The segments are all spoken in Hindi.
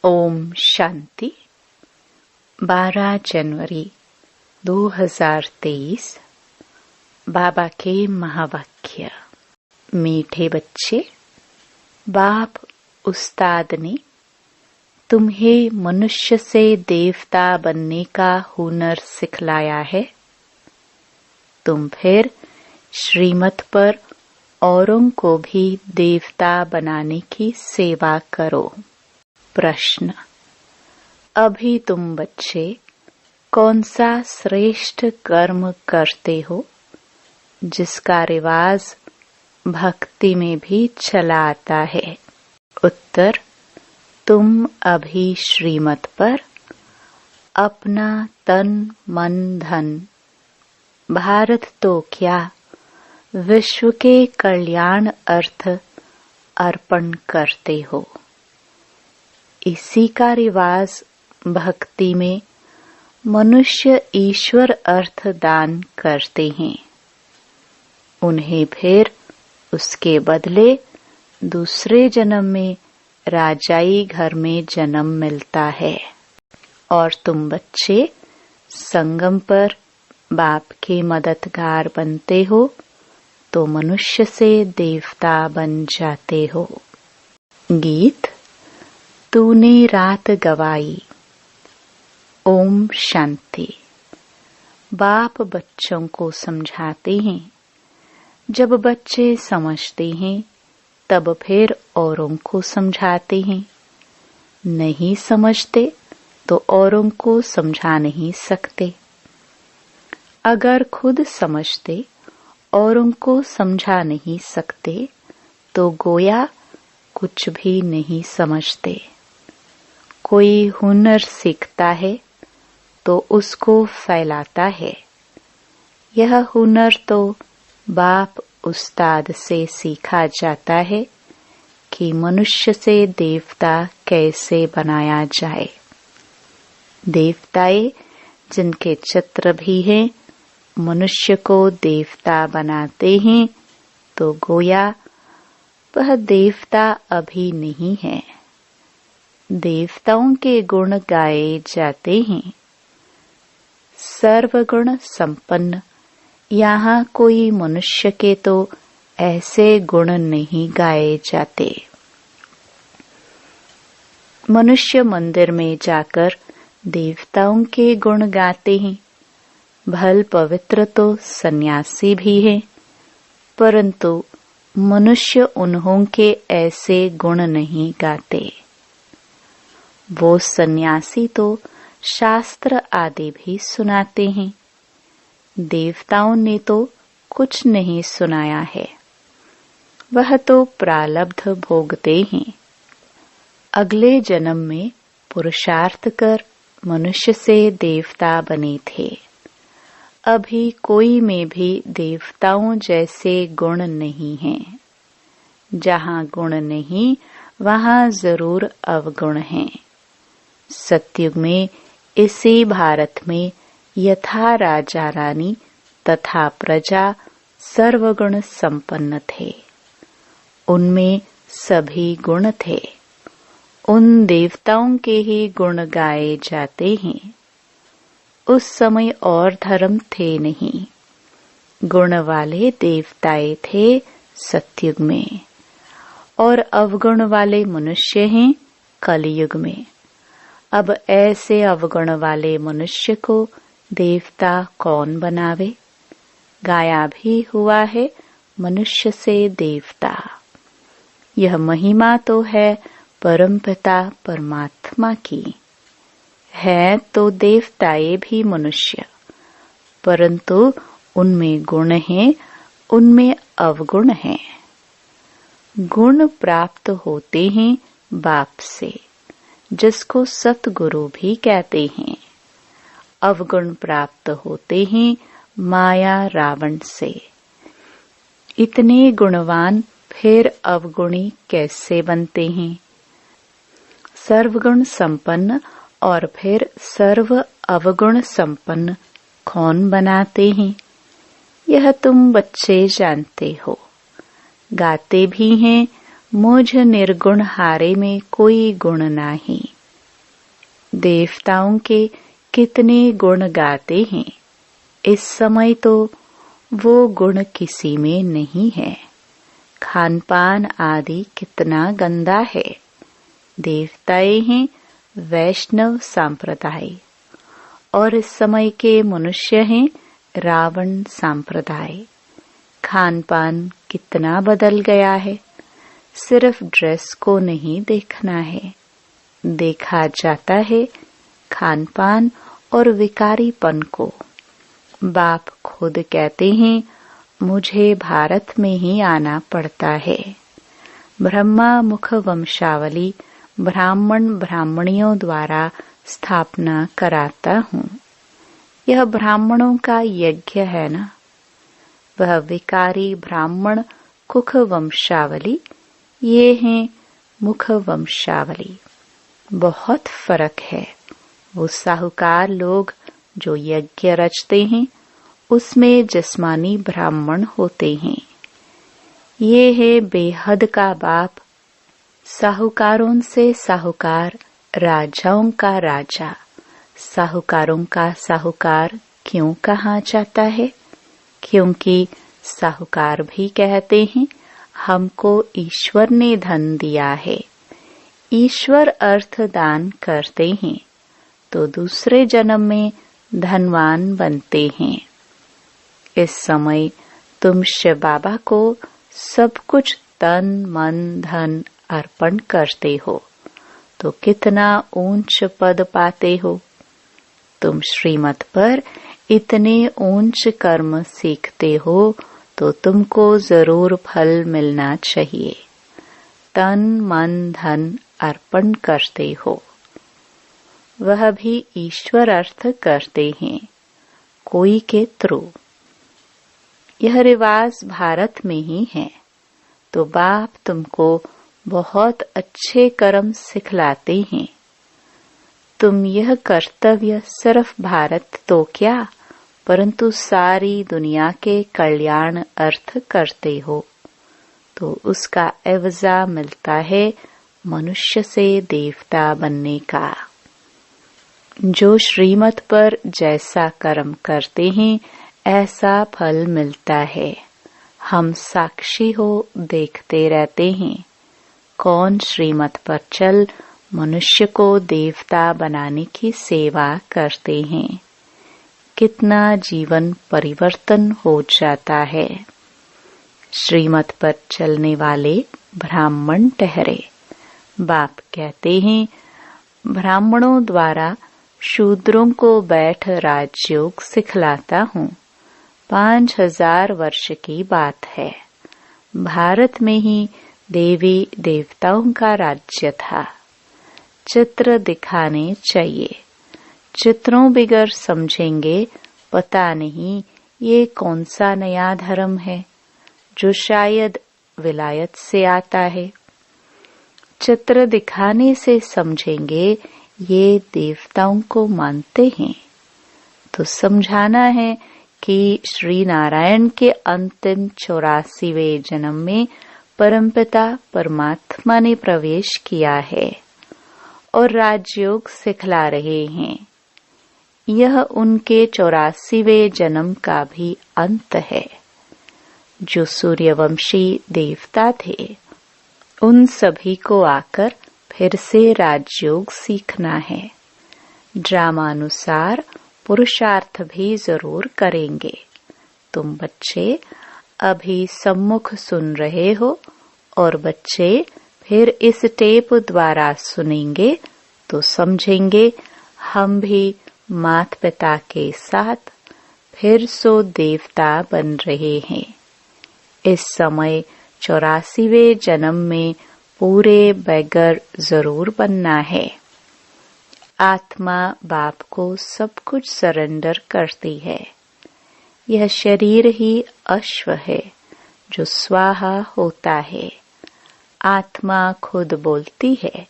ओम शांति। 12 जनवरी 2023। बाबा के महावाक्य। मीठे बच्चे, बाप उस्ताद ने तुम्हें मनुष्य से देवता बनने का हुनर सिखलाया है। तुम फिर श्रीमत पर औरों को भी देवता बनाने की सेवा करो। प्रश्न। अभी तुम बच्चे कौन सा श्रेष्ठ कर्म करते हो जिसका रिवाज भक्ति में भी चला आता है? उत्तर। तुम अभी श्रीमत पर अपना तन मन धन, भारत तो क्या विश्व के कल्याण अर्थ अर्पण करते हो। इसी का रिवाज भक्ति में मनुष्य ईश्वर अर्थ दान करते हैं। उन्हें फिर उसके बदले दूसरे जन्म में राजाई घर में जन्म मिलता है। और तुम बच्चे संगम पर बाप के मददगार बनते हो तो मनुष्य से देवता बन जाते हो। गीत। तूने रात गवाई। ओम शांति। बाप बच्चों को समझाते हैं। जब बच्चे समझते हैं तब फिर औरों को समझाते हैं। नहीं समझते तो औरों को समझा नहीं सकते। अगर खुद समझते औरों को समझा नहीं सकते तो गोया कुछ भी नहीं समझते। कोई हुनर सीखता है तो उसको फैलाता है। यह हुनर तो बाप उस्ताद से सीखा जाता है कि मनुष्य से देवता कैसे बनाया जाए। देवताएं जिनके चित्र भी हैं मनुष्य को देवता बनाते हैं तो गोया वह देवता अभी नहीं है। देवताओं के गुण गाए जाते हैं। सर्वगुण संपन्न यहाँ कोई मनुष्य के तो ऐसे गुण नहीं गाए जाते। मनुष्य मंदिर में जाकर देवताओं के गुण गाते हैं। भल पवित्र तो सन्यासी भी हैं, परंतु मनुष्य उन्हों के ऐसे गुण नहीं गाते। वो सन्यासी तो शास्त्र आदि भी सुनाते हैं। देवताओं ने तो कुछ नहीं सुनाया है। वह तो प्रारब्ध भोगते हैं। अगले जन्म में पुरुषार्थ कर मनुष्य से देवता बने थे। अभी कोई में भी देवताओं जैसे गुण नहीं हैं। जहाँ गुण नहीं वहाँ जरूर अवगुण हैं। सतयुग में इसी भारत में यथा राजा रानी तथा प्रजा सर्वगुण संपन्न थे। उनमें सभी गुण थे। उन देवताओं के ही गुण गाए जाते हैं। उस समय और धर्म थे नहीं। गुण वाले देवताएं थे सतयुग में और अवगुण वाले मनुष्य हैं कलयुग में। अब ऐसे अवगुण वाले मनुष्य को देवता कौन बनावे? गाया भी हुआ है मनुष्य से देवता। यह महिमा तो है परमपिता परमात्मा की। है तो देवताएं भी मनुष्य, परंतु उनमें गुण हैं, उनमें अवगुण हैं। गुण प्राप्त होते हैं बाप से, जिसको सतगुरु भी कहते हैं। अवगुण प्राप्त होते हैं माया रावण से। इतने गुणवान फिर अवगुणी कैसे बनते हैं? सर्वगुण संपन्न और फिर सर्व अवगुण संपन्न कौन बनाते हैं? यह तुम बच्चे जानते हो। गाते भी हैं मुझ निर्गुण हारे में कोई गुण नाही। देवताओं के कितने गुण गाते हैं। इस समय तो वो गुण किसी में नहीं है। खान पान आदि कितना गंदा है। देवताएं हैं वैष्णव संप्रदाय और इस समय के मनुष्य हैं रावण संप्रदाय। खान पान कितना बदल गया है। सिर्फ ड्रेस को नहीं देखना है, देखा जाता है खान पान और विकारीपन को। बाप खुद कहते हैं मुझे भारत में ही आना पड़ता है। ब्रह्मा मुख वंशावली ब्राह्मण ब्राह्मणियों द्वारा स्थापना कराता हूँ। यह ब्राह्मणों का यज्ञ है ना। वह विकारी ब्राह्मण कुख वंशावली, ये हैं मुख वंशावली। बहुत फर्क है। वो साहूकार लोग जो यज्ञ रचते हैं उसमें जिस्मानी ब्राह्मण होते हैं। ये है बेहद का बाप, साहूकारों से साहूकार, राजाओं का राजा। साहूकारों का साहूकार क्यों कहा जाता है? क्योंकि साहूकार भी कहते हैं हमको ईश्वर ने धन दिया है। ईश्वर अर्थ दान करते हैं तो दूसरे जन्म में धनवान बनते हैं। इस समय तुम शिव बाबा को सब कुछ तन मन धन अर्पण करते हो तो कितना ऊंच पद पाते हो। तुम श्रीमत पर इतने ऊंच कर्म सीखते हो तो तुमको जरूर फल मिलना चाहिए। तन मन धन अर्पण करते हो, वह भी ईश्वर अर्थ करते हैं, कोई के थ्रू। यह रिवाज भारत में ही है तो बाप तुमको बहुत अच्छे कर्म सिखलाते हैं। तुम यह कर्तव्य सिर्फ भारत तो क्या परंतु सारी दुनिया के कल्याण अर्थ करते हो तो उसका एवजा मिलता है मनुष्य से देवता बनने का। जो श्रीमत पर जैसा कर्म करते हैं ऐसा फल मिलता है। हम साक्षी हो देखते रहते हैं कौन श्रीमत पर चल मनुष्य को देवता बनाने की सेवा करते हैं। कितना जीवन परिवर्तन हो जाता है। श्रीमत पर चलने वाले ब्राह्मण ठहरे। बाप कहते हैं ब्राह्मणों द्वारा शूद्रों को बैठ राजयोग सिखलाता हूँ। 5000 वर्ष की बात है। भारत में ही देवी देवताओं का राज्य था। चित्र दिखाने चाहिए। चित्रों बिगर समझेंगे पता नहीं ये कौन सा नया धर्म है जो शायद विलायत से आता है। चित्र दिखाने से समझेंगे ये देवताओं को मानते हैं तो समझाना है कि श्री नारायण के अंतिम 84वें जन्म में परमपिता परमात्मा ने प्रवेश किया है और राजयोग सिखला रहे हैं। यह उनके 84वें जन्म का भी अंत है। जो सूर्यवंशी देवता थे उन सभी को आकर फिर से राजयोग सीखना है। ड्रामानुसार पुरुषार्थ भी जरूर करेंगे। तुम बच्चे अभी सम्मुख सुन रहे हो और बच्चे फिर इस टेप द्वारा सुनेंगे तो समझेंगे हम भी माता पिता के साथ फिर सो देवता बन रहे हैं। इस समय 84वें जन्म में पूरे बैगर जरूर बनना है। आत्मा बाप को सब कुछ सरेंडर करती है। यह शरीर ही अश्व है जो स्वाहा होता है। आत्मा खुद बोलती है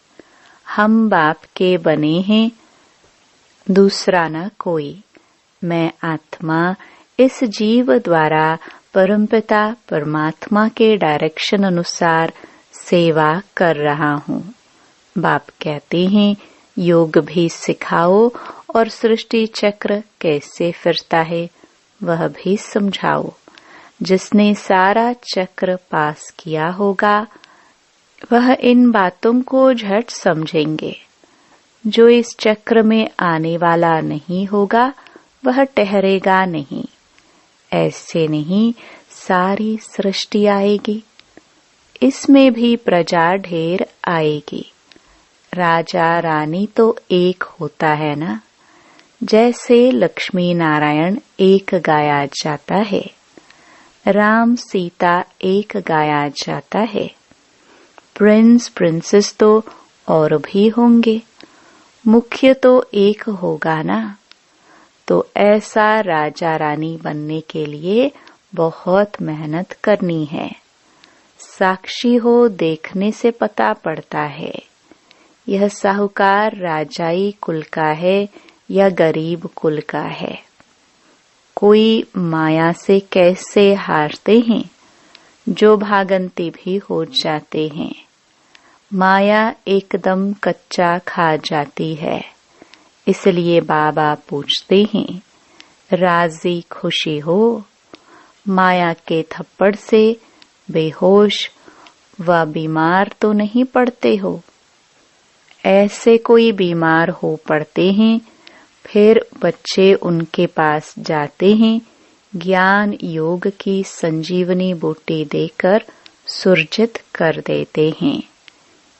हम बाप के बने हैं, दूसरा न कोई। मैं आत्मा इस जीव द्वारा परमपिता परमात्मा के डायरेक्शन अनुसार सेवा कर रहा हूँ। बाप कहते हैं योग भी सिखाओ और सृष्टि चक्र कैसे फिरता है वह भी समझाओ। जिसने सारा चक्र पास किया होगा वह इन बातों को झट समझेंगे। जो इस चक्र में आने वाला नहीं होगा वह ठहरेगा नहीं। ऐसे नहीं सारी सृष्टि आएगी, इसमें भी प्रजा ढेर आएगी। राजा रानी तो एक होता है ना, जैसे लक्ष्मी नारायण एक गाया जाता है, राम सीता एक गाया जाता है। प्रिंस प्रिंसेस तो और भी होंगे, मुख्य तो एक होगा ना। तो ऐसा राजा रानी बनने के लिए बहुत मेहनत करनी है। साक्षी हो देखने से पता पड़ता है यह साहूकार राजाई कुल का है या गरीब कुल का है। कोई माया से कैसे हारते हैं, जो भागंती भी हो जाते हैं। माया एकदम कच्चा खा जाती है, इसलिए बाबा पूछते हैं राजी खुशी हो। माया के थप्पड़ से बेहोश व बीमार तो नहीं पड़ते हो। ऐसे कोई बीमार हो पड़ते हैं, फिर बच्चे उनके पास जाते हैं, ज्ञान योग की संजीवनी बूटी देकर सुरजित कर देते हैं।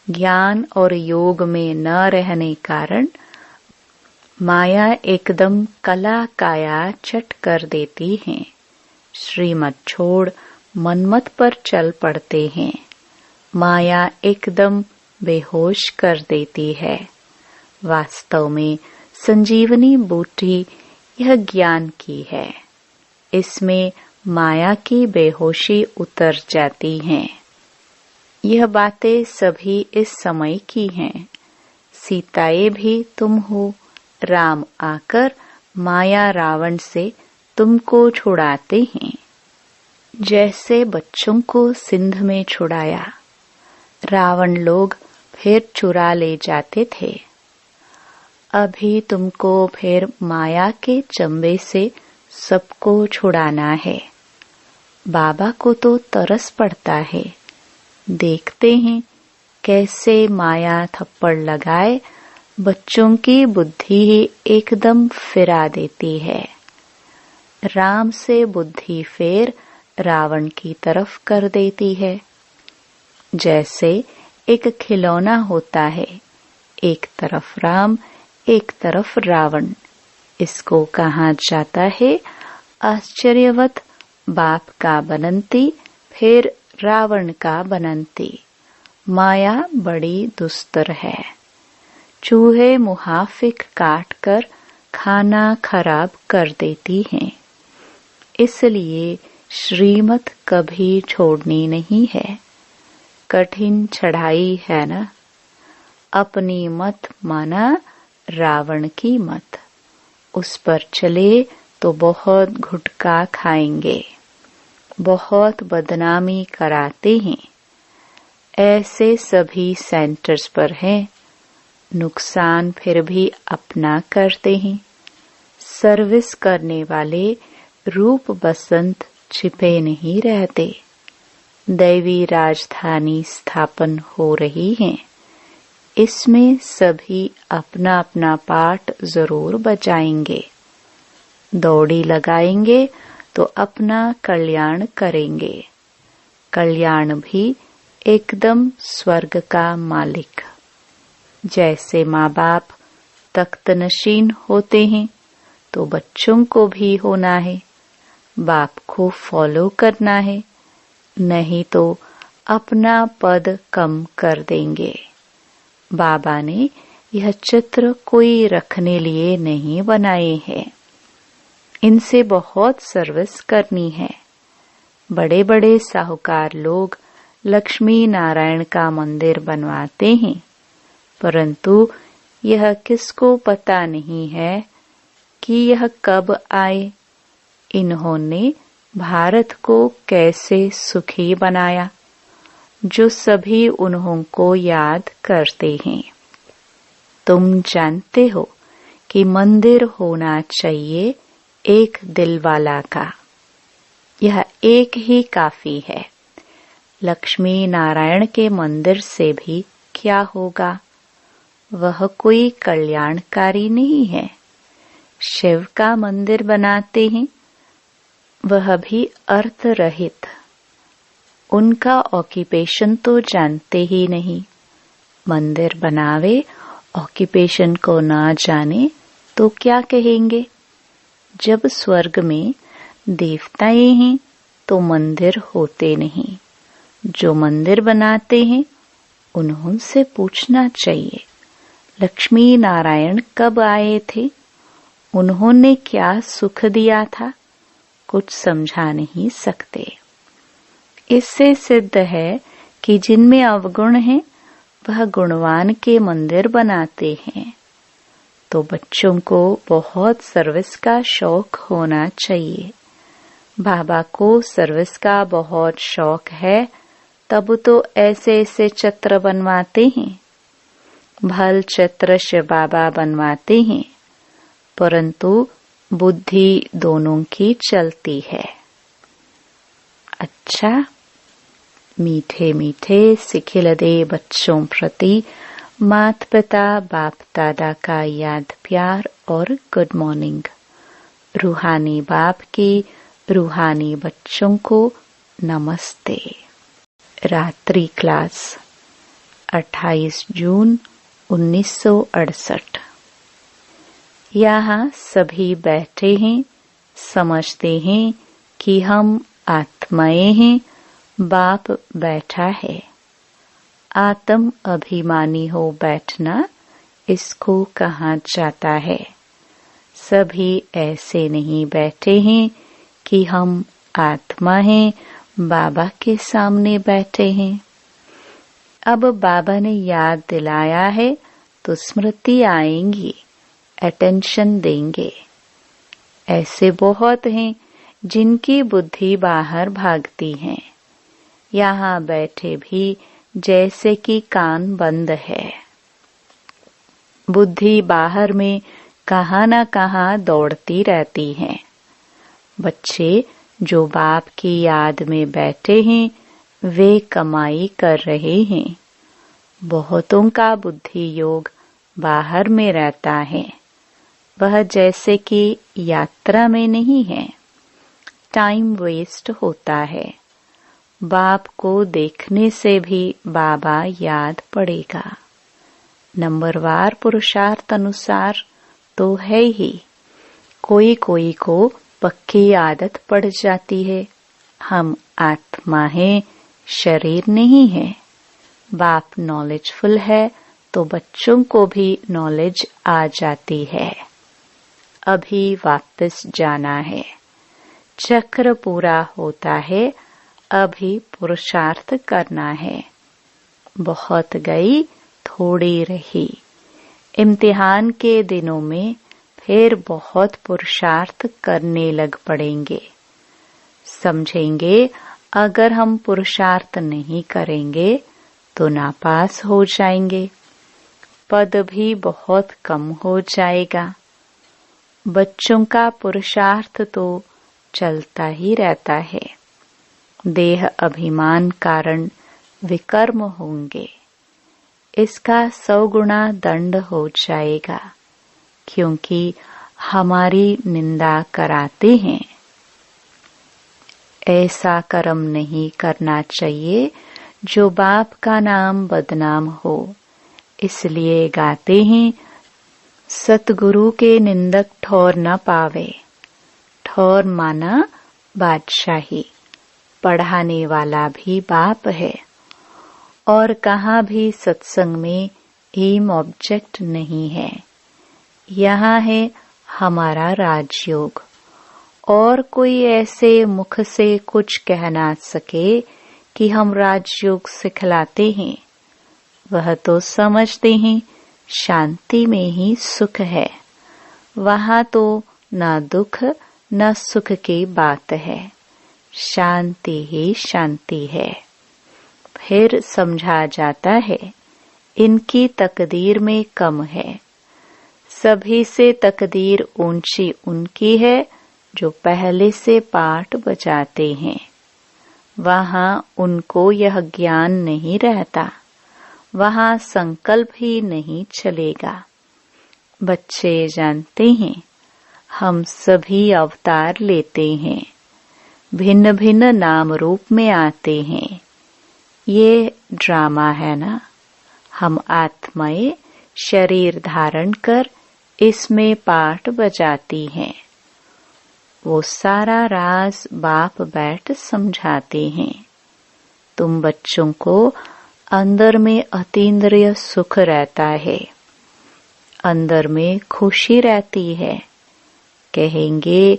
ज्ञान और योग में न रहने कारण माया एकदम कला काया चट कर देती है। श्रीमत छोड़ मनमत पर चल पड़ते हैं। माया एकदम बेहोश कर देती है। वास्तव में संजीवनी बूटी यह ज्ञान की है, इसमें माया की बेहोशी उतर जाती है। यह बातें सभी इस समय की हैं। सीताएं भी तुम हो, राम आकर माया रावण से तुमको छुड़ाते हैं। जैसे बच्चों को सिंध में छुड़ाया, रावण लोग फिर चुरा ले जाते थे। अभी तुमको फिर माया के चंबे से सबको छुड़ाना है। बाबा को तो तरस पड़ता है, देखते हैं कैसे माया थप्पड़ लगाए बच्चों की बुद्धि ही एकदम फिरा देती है। राम से बुद्धि फेर रावण की तरफ कर देती है। जैसे एक खिलौना होता है, एक तरफ राम एक तरफ रावण। इसको कहा जाता है आश्चर्यवत बाप का बनंती फिर रावण का बनंती। माया बड़ी दुस्तर है। चूहे मुहाफिक काट कर खाना खराब कर देती हैं। इसलिए श्रीमत कभी छोड़नी नहीं है। कठिन चढ़ाई है ना। अपनी मत माना रावण की मत, उस पर चले तो बहुत घुटका खाएंगे, बहुत बदनामी कराते हैं। ऐसे सभी सेंटर्स पर हैं, नुकसान फिर भी अपना करते हैं। सर्विस करने वाले रूप बसंत छिपे नहीं रहते। दैवी राजधानी स्थापन हो रही है, इसमें सभी अपना अपना पार्ट जरूर बजाएंगे। दौड़ी लगाएंगे तो अपना कल्याण करेंगे। कल्याण भी एकदम स्वर्ग का मालिक। जैसे माँ बाप तख्तनशीन होते हैं तो बच्चों को भी होना है। बाप को फॉलो करना है, नहीं तो अपना पद कम कर देंगे। बाबा ने यह चित्र कोई रखने लिए नहीं बनाए हैं। इनसे बहुत सर्विस करनी है। बड़े बड़े साहूकार लोग लक्ष्मी नारायण का मंदिर बनवाते हैं, परंतु यह किसको पता नहीं है कि यह कब आए। इन्होंने भारत को कैसे सुखी बनाया, जो सभी उन्हों को याद करते हैं। तुम जानते हो कि मंदिर होना चाहिए एक दिल वाला का। यह एक ही काफी है। लक्ष्मी नारायण के मंदिर से भी क्या होगा? वह कोई कल्याणकारी नहीं है। शिव का मंदिर बनाते हैं, वह भी अर्थ रहित। उनका ऑक्यूपेशन तो जानते ही नहीं। मंदिर बनावे, ऑक्यूपेशन को ना जाने तो क्या कहेंगे? जब स्वर्ग में देवताएं हैं तो मंदिर होते नहीं। जो मंदिर बनाते हैं उन्होंने पूछना चाहिए, लक्ष्मी नारायण कब आए थे? उन्होंने क्या सुख दिया था? कुछ समझा नहीं सकते। इससे सिद्ध है कि जिनमें अवगुण है वह गुणवान के मंदिर बनाते हैं। तो बच्चों को बहुत सर्विस का शौक होना चाहिए। बाबा को सर्विस का बहुत शौक है, तब तो ऐसे ऐसे चित्र बनवाते हैं। भल चित्र शिव बाबा बनवाते हैं, परंतु बुद्धि दोनों की चलती है। अच्छा, मीठे मीठे सिखिलदे बच्चों प्रति माता पिता बाप दादा का याद प्यार और गुड मॉर्निंग। रूहानी बाप की रूहानी बच्चों को नमस्ते। रात्रि क्लास 28 जून 1968। यहाँ सभी बैठे हैं, समझते हैं कि हम आत्माएं हैं। बाप बैठा है। आत्म अभिमानी हो बैठना, इसको कहा जाता है। सभी ऐसे नहीं बैठे हैं कि हम आत्मा हैं, बाबा के सामने बैठे हैं। अब बाबा ने याद दिलाया है तो स्मृति आएंगी, अटेंशन देंगे। ऐसे बहुत हैं जिनकी बुद्धि बाहर भागती है। यहाँ बैठे भी जैसे कि कान बंद है। बुद्धि बाहर में कहाँ न कहाँ दौड़ती रहती है। बच्चे जो बाप की याद में बैठे हैं वे कमाई कर रहे हैं। बहुतों का बुद्धि योग बाहर में रहता है। वह जैसे कि यात्रा में नहीं है। टाइम वेस्ट होता है। बाप को देखने से भी बाबा याद पड़ेगा। नंबरवार पुरुषार्थ अनुसार तो है ही। कोई कोई को पक्की आदत पड़ जाती है, हम आत्मा हैं, शरीर नहीं है। बाप नॉलेजफुल है तो बच्चों को भी नॉलेज आ जाती है। अभी वापस जाना है। चक्र पूरा होता है, अभी पुरुषार्थ करना है। बहुत गई, थोड़ी रही। इम्तिहान के दिनों में फिर बहुत पुरुषार्थ करने लग पड़ेंगे। समझेंगे अगर हम पुरुषार्थ नहीं करेंगे तो नापास हो जाएंगे। पद भी बहुत कम हो जाएगा। बच्चों का पुरुषार्थ तो चलता ही रहता है। देह अभिमान कारण विकर्म होंगे। इसका 100 गुना दंड हो जाएगा, क्योंकि हमारी निंदा कराते हैं। ऐसा कर्म नहीं करना चाहिए जो बाप का नाम बदनाम हो। इसलिए गाते हैं, सतगुरु के निंदक ठौर न पावे। ठौर माना बादशाही। पढ़ाने वाला भी बाप है। और कहाँ भी सत्संग में एम ऑब्जेक्ट नहीं है। यहाँ है हमारा राजयोग। और कोई ऐसे मुख से कुछ कह ना सके कि हम राजयोग सिखलाते हैं। वह तो समझते हैं शांति में ही सुख है। वहाँ तो न दुख न सुख की बात है, शांति ही शांति है। फिर समझा जाता है इनकी तकदीर में कम है। सभी से तकदीर ऊंची उनकी है जो पहले से पाठ बजाते हैं। वहां उनको यह ज्ञान नहीं रहता, वहां संकल्प ही नहीं चलेगा। बच्चे जानते हैं हम सभी अवतार लेते हैं, भिन्न भिन्न नाम रूप में आते हैं। ये ड्रामा है ना। हम आत्माएं शरीर धारण कर इसमें पाठ बजाती हैं। वो सारा राज बाप बैठ समझाते हैं। तुम बच्चों को अंदर में अतीन्द्रिय सुख रहता है, अंदर में खुशी रहती है। कहेंगे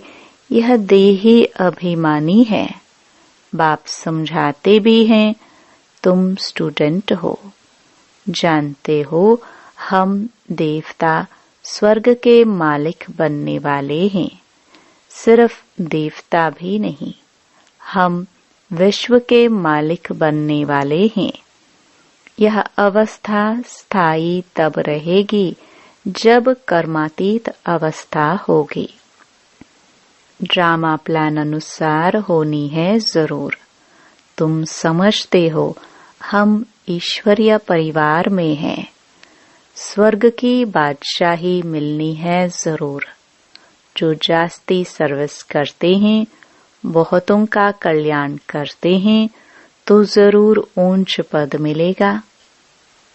यह देही अभिमानी है। बाप समझाते भी हैं तुम स्टूडेंट हो, जानते हो हम देवता स्वर्ग के मालिक बनने वाले हैं। सिर्फ देवता भी नहीं, हम विश्व के मालिक बनने वाले हैं। यह अवस्था स्थायी तब रहेगी जब कर्मातीत अवस्था होगी। ड्रामा प्लान अनुसार होनी है जरूर। तुम समझते हो हम ईश्वरीय परिवार में हैं। स्वर्ग की बादशाही मिलनी है जरूर। जो जास्ती सर्विस करते हैं, बहुतों का कल्याण करते हैं, तो जरूर ऊंच पद मिलेगा।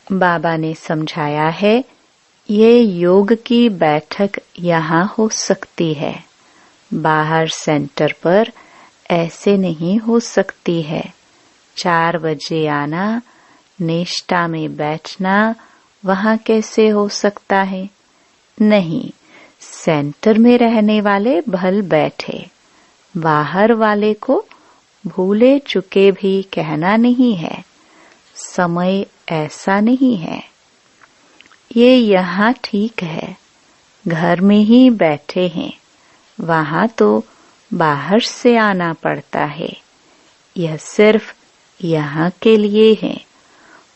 बाबा ने समझाया है ये योग की बैठक यहाँ हो सकती है, बाहर सेंटर पर ऐसे नहीं हो सकती है। 4 बजे आना, निष्ठा में बैठना वहाँ कैसे हो सकता है? नहीं, सेंटर में रहने वाले भल बैठे, बाहर वाले को भूले चुके भी कहना नहीं है। समय ऐसा नहीं है। ये यहाँ ठीक है, घर में ही बैठे हैं, वहाँ तो बाहर से आना पड़ता है। यह सिर्फ यहाँ के लिए है।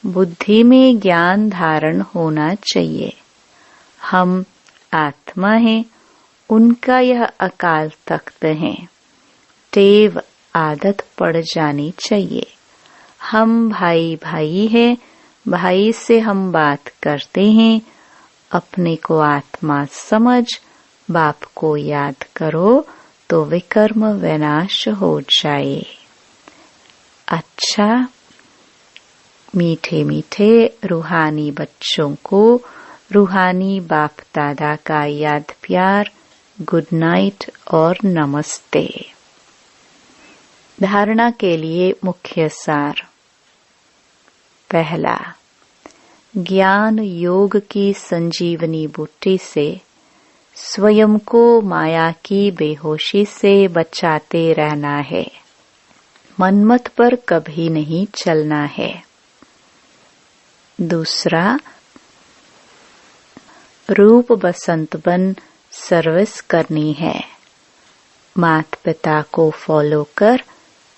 बुद्धि में ज्ञान धारण होना चाहिए। हम आत्मा हैं, उनका यह अकाल तख्त है। टेव आदत पड़ जानी चाहिए। हम भाई भाई हैं, भाई से हम बात करते हैं। अपने को आत्मा समझ बाप को याद करो तो विकर्म विनाश हो जाए। अच्छा, मीठे मीठे रूहानी बच्चों को रूहानी बाप दादा का याद प्यार, गुड नाइट और नमस्ते। धारणा के लिए मुख्य सार। पहला, ज्ञान योग की संजीवनी बूटी से स्वयं को माया की बेहोशी से बचाते रहना है। मनमत पर कभी नहीं चलना है। दूसरा, रूप बसंत बन सर्विस करनी है। माता पिता को फॉलो कर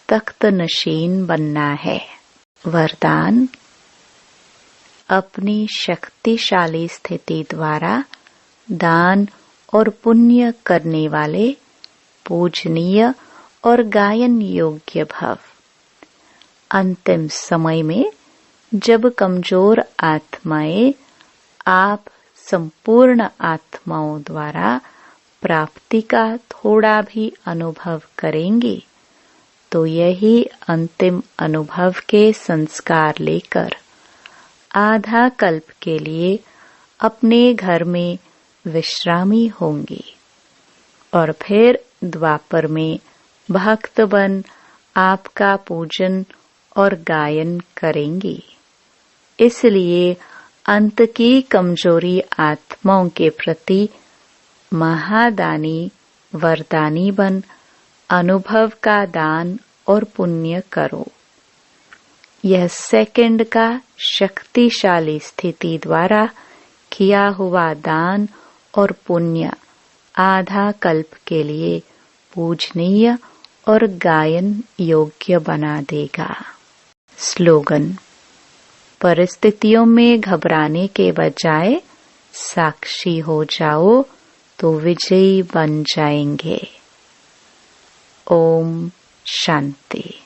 तख्त नशीन बनना है। वरदान, अपनी शक्तिशाली स्थिति द्वारा दान और पुण्य करने वाले पूजनीय और गायन योग्य भव। अंतिम समय में जब कमजोर आत्माएं आप संपूर्ण आत्माओं द्वारा प्राप्ति का थोड़ा भी अनुभव करेंगे, तो यही अंतिम अनुभव के संस्कार लेकर आधा कल्प के लिए अपने घर में विश्रामी होंगी और फिर द्वापर में भक्त बन आपका पूजन और गायन करेंगी। इसलिए अंत की कमजोरी आत्माओं के प्रति महादानी वरदानी बन अनुभव का दान और पुण्य करो। यह सेकंड का शक्तिशाली स्थिति द्वारा किया हुआ दान और पुण्य आधा कल्प के लिए पूजनीय और गायन योग्य बना देगा। स्लोगन, परिस्थितियों में घबराने के बजाय साक्षी हो जाओ तो विजयी बन जाएंगे। ओम शांति।